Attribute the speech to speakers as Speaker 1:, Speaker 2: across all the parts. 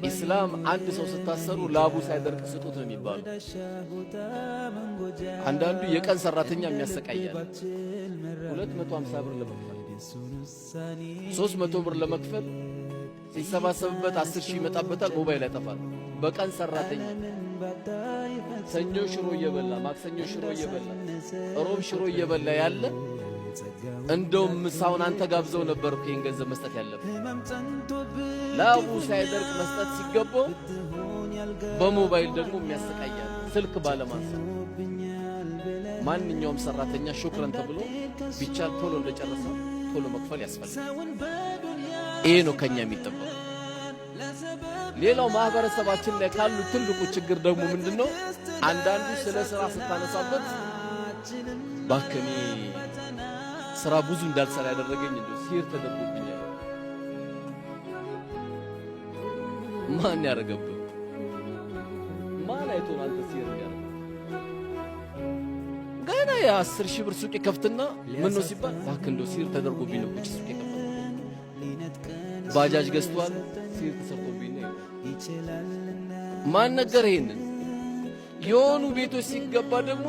Speaker 1: ኢስላም አንድ ሰው ስታሰሩ ላቡ ሳይደርቅ ስጡት ነው የሚባለው። አንዳንዱ የቀን ሰራተኛ የሚያሰቃያል 250 ብር ለመክፈል 300 ብር ለመክፈል ሲሰባሰብበት 10 ሺህ ይመጣበታል። ሞባይል ያጠፋል። በቀን ሰራተኛ ሰኞ ሽሮ እየበላ ማክሰኞ ሽሮ እየበላ ሮብ ሽሮ እየበላ ያለ እንደውም ምሳውን አንተ ጋብዘው ነበር እኮ ይሄን ገንዘብ መስጠት ያለበት። ላቡ ሳይደርቅ መስጠት ሲገባው በሞባይል ደግሞ የሚያሰቃያል ስልክ ባለማንሳት። ማንኛውም ሰራተኛ ሹክረን ተብሎ ቢቻል ቶሎ እንደጨረሰ ቶሎ መክፈል ያስፈልጋል። ይሄ ነው ከኛ የሚጠበቀው። ሌላው ማህበረሰባችን ላይ ካሉ ትልቁ ችግር ደግሞ ምንድነው? አንዳንዱ ስለ ስራ ስታነሳበት ባከኔ ስራ ብዙ እንዳልሰራ ያደረገኝ እንደው ሲር ተደርጎብኛል። ማን ያረጋብህ? ማን አይቶ አንተ ሲር ያረጋብህ? ገና ያ10 ሺህ ብር ሱቅ ከፍትና ምን ነው ሲባል ባከን እንደው ሲር ተደርጎብኝ ነው ሱቅ ከፍተው ባጃጅ ገዝቷል ሲር ተሰርቶብኝ ነው። ማን ነገር ይሄንን የሆኑ ቤቶች ሲገባ ደግሞ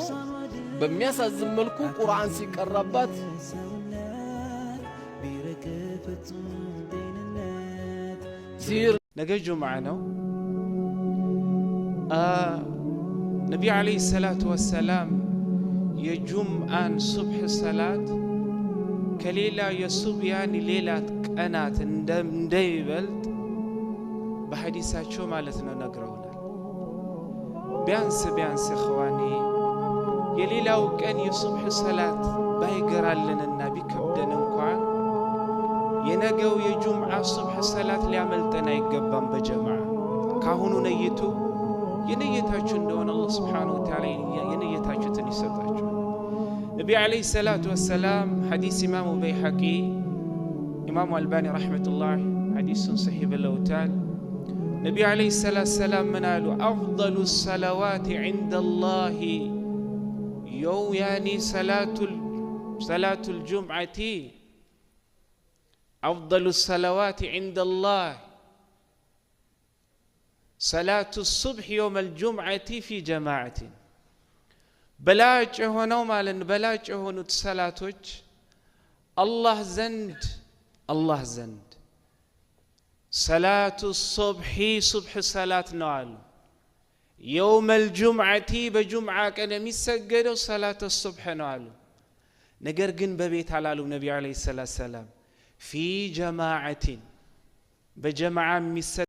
Speaker 1: በሚያሳዝን መልኩ ቁርአን ሲቀራባት ሲር
Speaker 2: ነገ ጁምዓ ነው። ነቢ ዓለይሂ ሰላቱ ወሰላም የጁምዓን ሱብሕ ሰላት ከሌላ የሱብያን ሌላት ቀናት እንደሚበልጥ በሐዲሳቸው ማለት ነው ነግረውናል። ቢያንስ እኽዋኒ የሌላው ቀን የሱብሕ ሰላት ባይገራልንና ቢከብደን እንኳን የነገው የጁምዓ ሱብሕ ሰላት ሊያመልጠን አይገባም። በጀማዓ ካሁኑ ነይቱ የነየታችሁ እንደሆነ አላህ ሱብሓነሁ ወተዓላ የነየታችሁትን ይሰጣችሁ። ነቢ ዓለይሂ ሰላቱ ወሰላም ሐዲስ ኢማሙ በይሐቂ ኢማሙ አልባኒ ረሕመቱላህ ሐዲሱን ሰሒህ ብለውታል። ነቢ ዓለይሂ ሰላቱ ወሰላም ምን አሉ? አፍደሉ ሰለዋት ዐንደላሂ ያኒ ሰላቱል ጁምዓቲ አፍደሉ ሰለዋት ዐንደላህ ሰላቱ ሱብሕ የውመል ጁምዓቲ ፊ ጀማዓቲን። በላጭ የሆነው ማለት በላጭ የሆኑት ሰላቶች አላህ ዘንድ ሰላቱ ሱብሒ ሱብሕ ሰላት ነው አሉ። የውመል ጁምዓቲ በጁምዓ ቀን የሚሰገደው ሰላቱ ሱብሕ ነው አሉ። ነገር ግን በቤት አላሉ ነቢ ዓለይሂ ሰላቱ ወሰላም ፊ ጀማዓቲን በጀማዓ